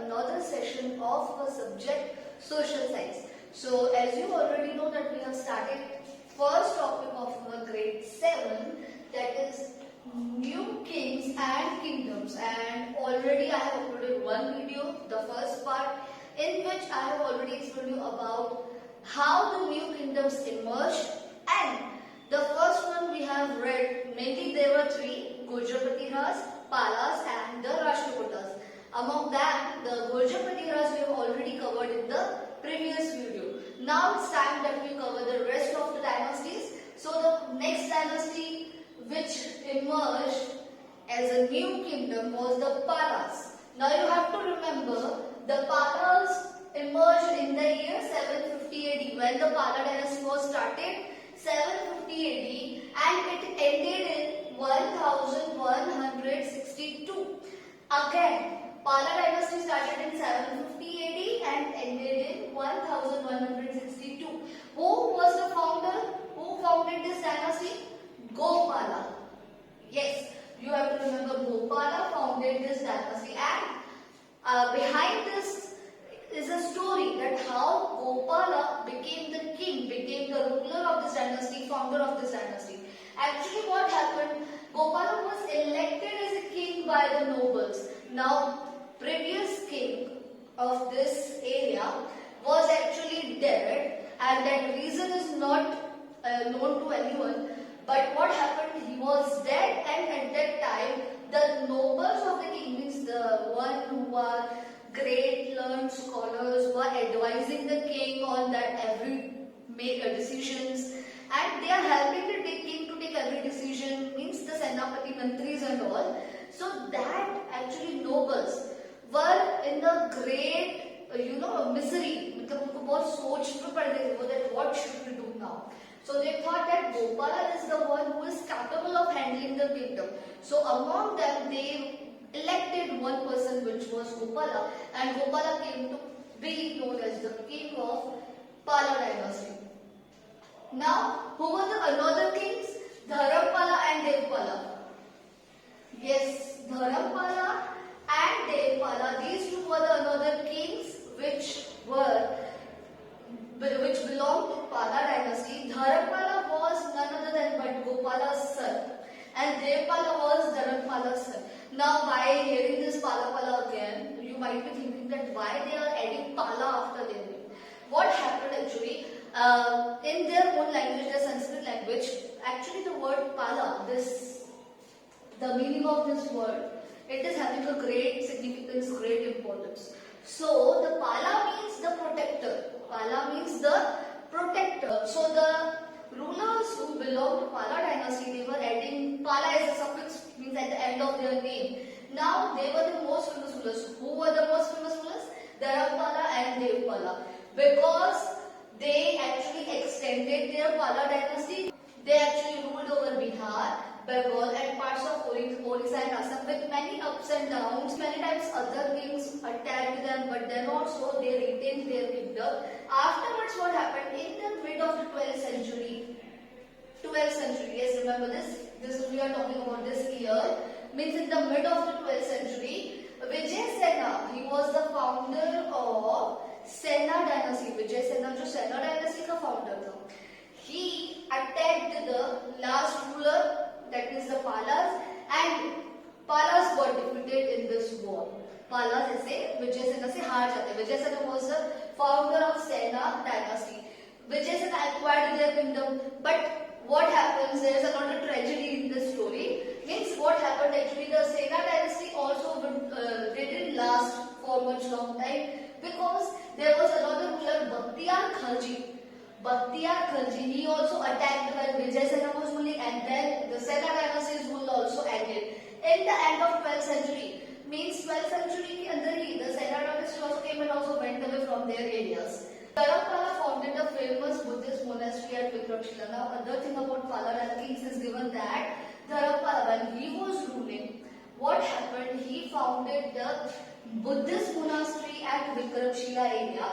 another session of our subject social science. So as you already know that we have started first topic of our grade 7, that is new kings and kingdoms, and already I have uploaded one video, the first part, in which I have already explained you about how the new kingdoms emerged. And the first one we have read, mainly there were three: Gurjapati-Raj, Palas and the Rashtrakutas. Among them, the Gurjapati-Raj we have already covered in the previous video. Now it's time that we cover the rest of the dynasties. So the next dynasty which emerged as a new kingdom was the Palas. Now you have to remember, the Palas emerged in the year 750 AD when the Pala dynasty was started, 750 AD, and it ended in 1162. Again, Pala dynasty started in 750 AD and ended in 1162. Who was the founder? Who founded this dynasty? Gopala. Yes, you have to remember Gopala founded this dynasty, and behind this is a story that how Gopala became the king, became the ruler of this dynasty, founder of this dynasty. Actually what happened, Gopala was elected as a king by the nobles. Now previous king of this area was actually dead, and that reason is not known to anyone. But what happened, he was dead, and at that time the nobles of the king, means the one who are great learned scholars, were advising the king on that every make decisions, and they are helping the king to take every decision, means the Senapati Mantris and all. So that actually nobles were in the great misery, मतलब उनको बहुत सोच में पड़ गए थे that what should we do now. So they thought that Gopala is the one who is capable of handling the kingdom. So among them they elected one person, which was Gopala, and Gopala came to be known as the king of Pala dynasty. Now, who were the another kings? Dharampala and Devpala. Yes, Dharampala and Devpala, these two were the another kings which belonged to Pala dynasty. Dharampala was none other than but Gopala's son, and Devpala was Dharampala's son. Now, by hearing this Pala again, you might be thinking that why they are adding Pala after their name. What happened actually, in their own language, their Sanskrit language, actually the word Pala, the meaning of this word, it is having a great significance, great importance. So the Pala means the protector. Pala means the protector. So the rulers who belong to Pala dynasty, they were adding Pala as a suffix, means at the end of their name. Now they were the most famous rulers. Who were the most famous rulers? Dharampala and Devpala. Because they actually extended their Pala dynasty, they actually ruled over Bihar, Bengal and parts of Orissa and Assam with many ups and downs. Many times other kings attacked them, but then also they retained their kingdom. Afterwards what happened, in the mid of the 12th century, yes, remember this we are talking about this year, means in the mid of the 12th century, Vijay Sena, he was the founder of Sena dynasty. Vijay Sena जो Sena dynasty का founder था, he attacked the last ruler, that is the Palas, and Palas got defeated in this war. Palas ऐसे Vijay Sena से हार जाते. Vijay Sena was the founder of Sena dynasty. Vijay Sena acquired their kingdom, but what happens, there is another tragedy in this story. Means what happened actually, the Sena dynasty also they didn't last for much long time, because there was another ruler, Bakhtiyar Khalji, he also attacked when Vijay Sena was ruling, and then the Sena dynasty's rule also ended. In the end of 12th century, means 12th century के अंदर ही the Sena dynasty also came and also went away from their areas. Dharampala founded the famous Buddhist monastery at Vikramshila. Now, other thing about Pala kings is given that Dharampala, when he was ruling, what happened? He founded the Buddhist monastery at Vikramshila area.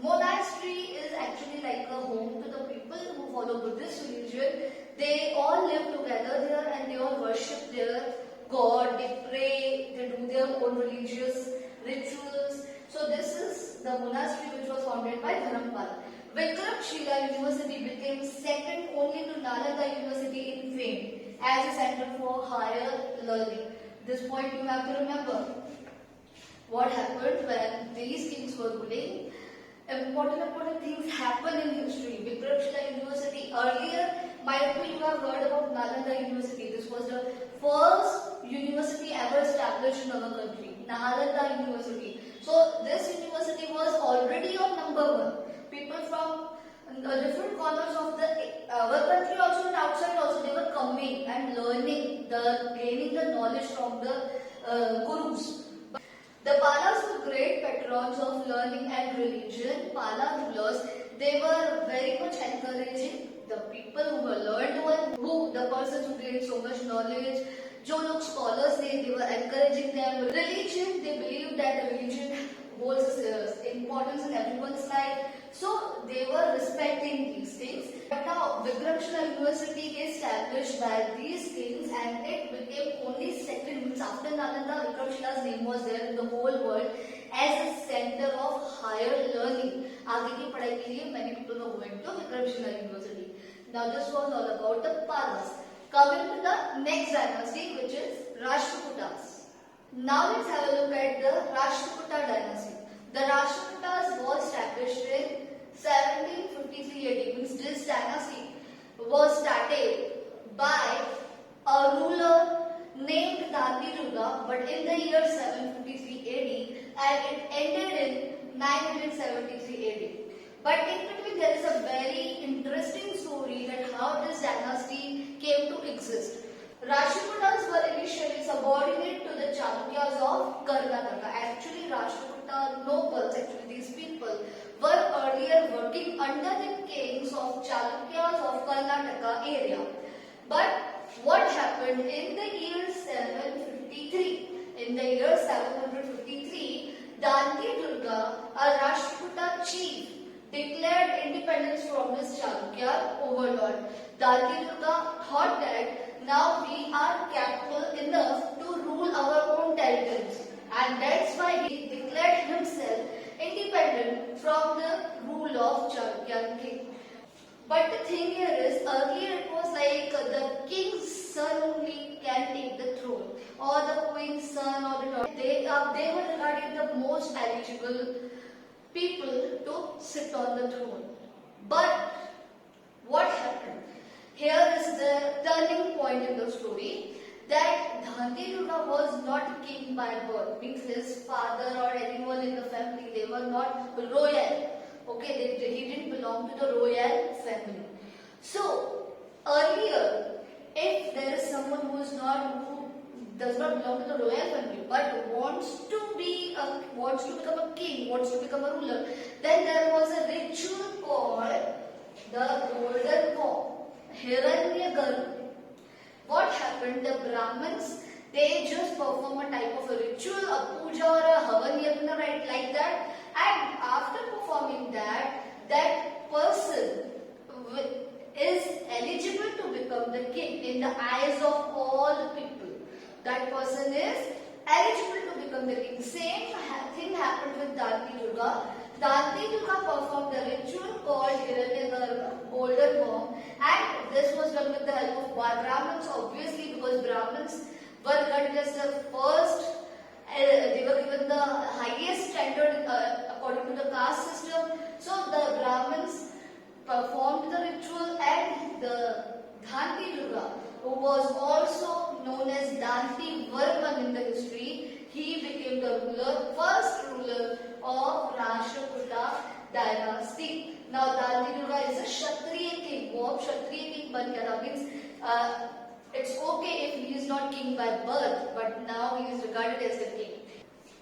Monastery is actually like a home to the people who follow Buddhist religion. They all live together there and they all worship their God, they pray, they do their own religious rituals, So this is the monastery which was founded by Dharampala. Vikramshila University became second only to Nalanda University in fame as a center for higher learning. This point you have to remember. What happened when these kings were ruling? Important things happen in history. Vikramshila University earlier, might be you have heard about Nalanda University. This was the first university ever established in our country. Nalanda University. So this university was already on number one. People from different corners of our country also and outside also, they were coming and learning, gaining the knowledge from the gurus. The Palas were great patrons of learning and religion. Pala rulers, they were very much encouraging the people who were learned one, the persons who gained so much knowledge. जो लोग scholars थे, they were encouraging them. Religion, they believed that religion holds importance in everyone's life. So they were respecting these things. But now Vikramshila University is established by these kings and it became only second, means after Nalanda, Vikramshila's name was there in the whole world as a center of higher learning. आगे की पढ़ाई के लिए many people were going to Vikramshila University. Now this was all about the Palas. Coming to the next dynasty, which is Rashtrakutas. Now let's have a look at the Rashtrakuta dynasty. The Rashtrakutas was established in 1753 AD. Means this dynasty was started by a ruler named Dantidurga, but in the year 753 AD, and it ended in 973 AD. But in between there is a very interesting story that how this dynasty came to exist. Rashtrakutas were initially subordinate to the Chalukyas of Karnataka. Actually, Rashtrakuta nobles, these people, were earlier working under the kings of Chalukyas of Karnataka area. But what happened in the year 753? In the year 753, Dantidurga, a Rashtrakuta chief, declared independence from his Chalukya overlord. Dantidurga thought that now we are capable enough to rule our own territories, and that's why he declared himself independent from the rule of Chalukyan king. But the thing here is, earlier it was like the king's son only can take the throne, or the queen's son, or the daughter. They were regarded the most eligible people to sit on the throne. But what happened? Here is the turning point in the story, that Dantidurga was not king by birth, means his father or anyone in the family, they were not royal. Okay, he didn't belong to the royal family. So earlier, if there is someone who does not belong to the royal family but wants to become a king, wants to become a ruler, then there was a ritual called the Golden Bomb, Hiranyagarbha. What happened? The Brahmins, they just perform a type of a ritual, a puja or a havan yagna, right, like that. And after performing that, that person is eligible to become the king in the eyes of all the people. That person is eligible to become the king. Same thing happened with Dantidurga. Dantidurga performed the ritual called Hiranyagarbha, Golden Bomb, and this was done with the help of Brahmins, obviously, because Brahmins were regarded as the first. They were given the highest standard according to the caste system. So the Brahmins performed the ritual, and the Dantidurga, who was also known as Dantivarman in the history, he became the first ruler of Rashtrakuta dynasty. Now Dantidurga is a Kshatriya king. वो अब Kshatriya king बन गया था. Means it's okay if he is not king by birth, but now he is regarded as the king.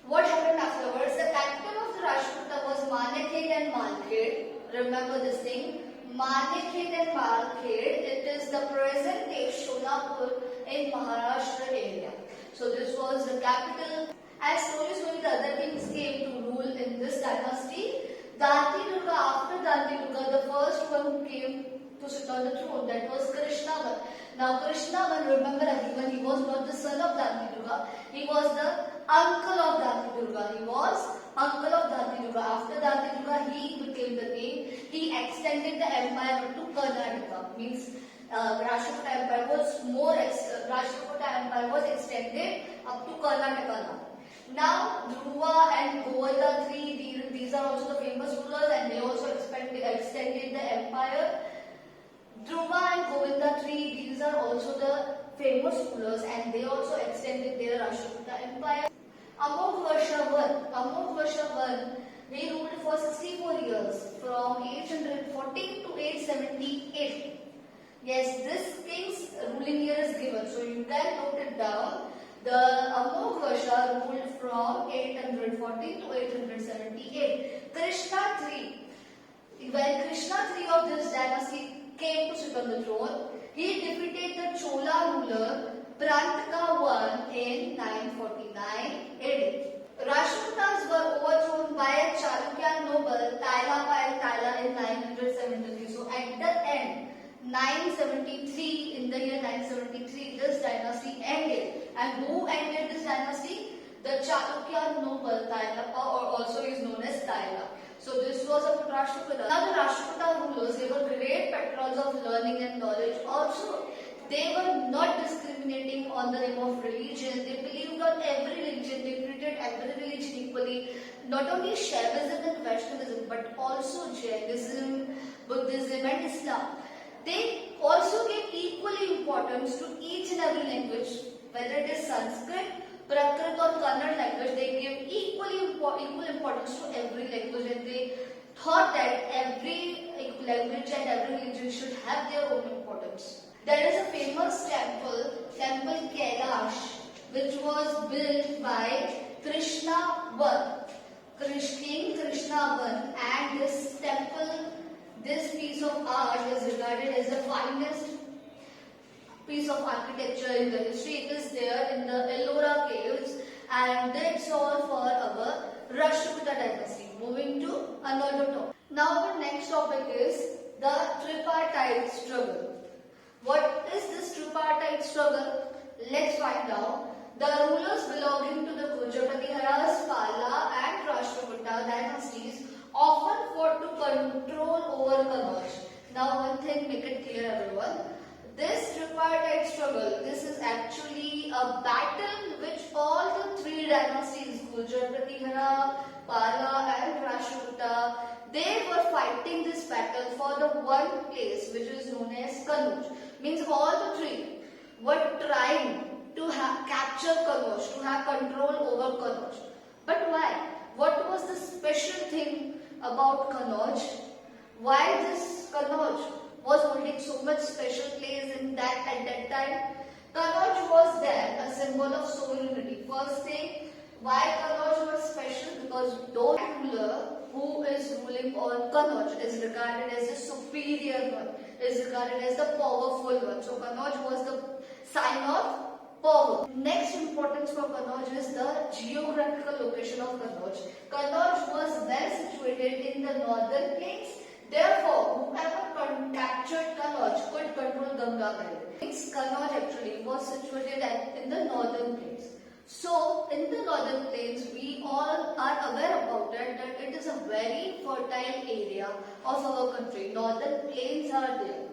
What happened afterwards? The capital of the Rashtrakuta was Manekhed and Malkhed. Remember this thing, Manekhed and Malkhed. It is the present day Sholapur in Maharashtra area. So this was the capital. As slowly the other kings came to rule in this dynasty. Dantidurga, after Dantidurga, the first one who came to sit on the throne, that was Krishnavan. Now Krishnavan, remember everyone, he was not the son of Dantidurga, he was the uncle of Dantidurga. He was uncle of Dhantiluga. After Dhantiluga, he became the king. He extended the empire up to Karnataka. Means Rashtrakuta Empire was extended up to Karnataka now. Now Dhruva and Govardhan III, these are also the famous rulers, and they also extended the empire. Dhruva and Govinda III, these are also the famous rulers, and they also extended their Rashtrakuta empire. Amogharsha I, he ruled for 64 years, from 814 to 878. Yes, this king's ruling year is given, so you can note it down. The Amogharsha ruled from 814 to 878. Krishna III, when Krishna III of this dynasty came to sit on the throne, he defeated the Chola ruler Prantaka I in 949 AD. Rashtrakutas were overthrown by a Chalukya noble Tailapa in 973. So at the end, 973, in the year 973, this dynasty ended. And who ended this dynasty? The Chalukya noble Tailapa, or also is known as Taila. So this was a Rashtrakuta. Now the Rashtrakuta rulers, they were great patrons of learning and knowledge. Also, they were not discriminating on the name of religion. They believed on every religion. They treated every religion equally. Not only Shaivism and Vaishnavism, but also Jainism, Buddhism and Islam. They also gave equally importance to each and every language, whether it is Sanskrit, Prakrit or Kannada language. They gave equal importance to every language, and they thought that every language and every religion should have their own importance. There is a famous temple Kailash, which was built by Krishna I, King Krishna I, and this temple, this piece of art is regarded as the finest piece of architecture in the history. It is there in the Ellora caves, and that's all for our Rashtrakuta dynasty. Moving to another topic. Now our next topic is the tripartite struggle. What is this tripartite struggle? Let's find out. The rulers belonging to the Gurjar-Pratiharas, Pala and Rashtrakuta dynasties often fought to control over Kannauj. Now one thing, make it clear everyone. This tripartite struggle, this is actually a battle which all the three dynasties, Gurjar-Pratihara, Pala and Rashtrakuta, they were fighting this battle for the one place which is known as Kannauj. Means all the three were trying to capture Kannauj, to have control over Kannauj. But why? What was the special thing about Kannauj? Why this Kannauj was holding so much special place in that at that time? Kannauj was there, a symbol of sovereignty. First thing, why Kannauj was special? Because those ruler who is ruling on Kannauj is regarded as the superior one, is regarded as the powerful one. So Kannauj was the sign of power. Next importance for Kannauj is the geographical location of Kannauj. Kannauj was well situated in the northern plains. Therefore, whoever captured Kannauj could control Ganga Valley. Kannauj actually was situated in the northern plains. So, in the northern plains, we all are aware about it, that it is a very fertile area of our country. Northern plains are there.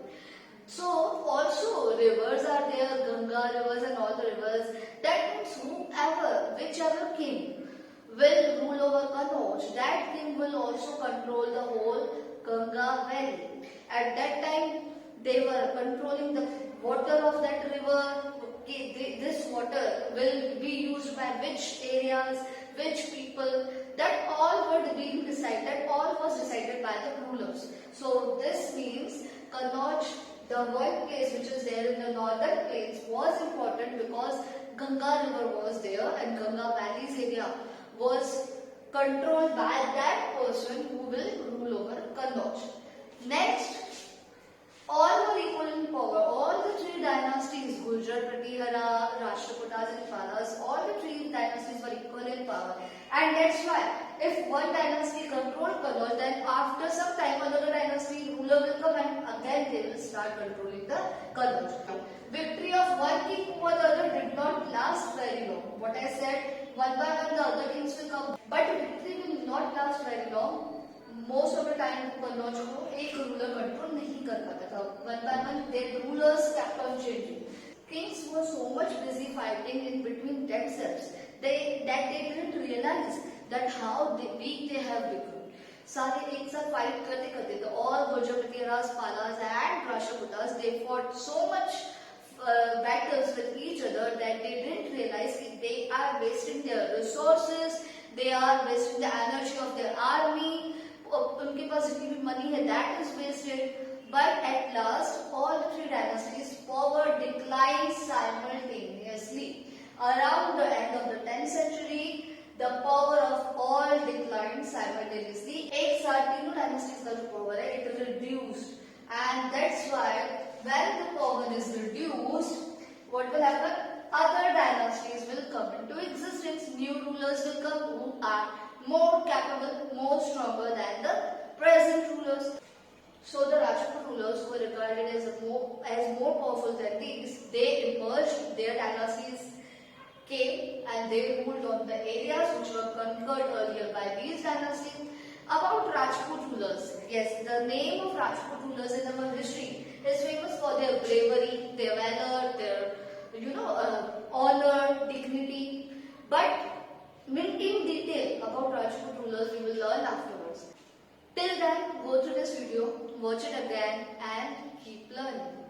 So, also rivers are there, Ganga rivers and all the rivers. That means whichever king will rule over Kannauj, that king will also control the whole Ganga Valley. At that time, they were controlling the water of that river. This water will be used by which areas, which people, that all were being decided, that all was decided by the rulers. So this means Kannauj, the one place which is there in the northern plains, was important because Ganga river was there and Ganga Valley's area was controlled by that person who will rule over Kannauj. Next, all were equal in power. All the three dynasties, Gurjar, Pratihara, Rashtrakutas and Palas, all the three dynasties were equal in power. And that's why, if one dynasty controlled Kannauj, then after some time another dynasty ruler will come and again they will start controlling the Kannauj. Victory of one king over the other did not last very long. What I said, one by one the other kings will come, but victory will not last very long. Most of the time Kannauj को एक ruler control नहीं कर पाता था. One by one their rulers kept on changing. Kings were so much busy fighting in between themselves that they didn't realize that how weak they have become. सारे एक साथ fight करते करते थे. All Gurjapatiras, Palas and Rashtrakutas, they fought so much battles with each other that they didn't realize that they are wasting their resources, they are wasting the energy of their army. उनके पास जितनी भी money है that is wasted. But at last, all the three dynasties' power declined simultaneously. Around the end of the 10th century, the power of all declined simultaneously. एक साथ तीनों dynasties का जो power है it is reduced, and that's why when the power is reduced, what will happen? Other dynasties will come into existence. New rulers will come who are more capable, more stronger than the present rulers. So the Rajput rulers who were regarded as more powerful than these, they emerged. Their dynasties came and they ruled on the areas which were conquered earlier by these dynasties. About Rajput rulers, yes, the name of Rajput rulers in our history is famous for their bravery, their valor, their honor, dignity. But in detail about Rajput rulers we will learn afterwards. Till then, go through this video, watch it again and keep learning.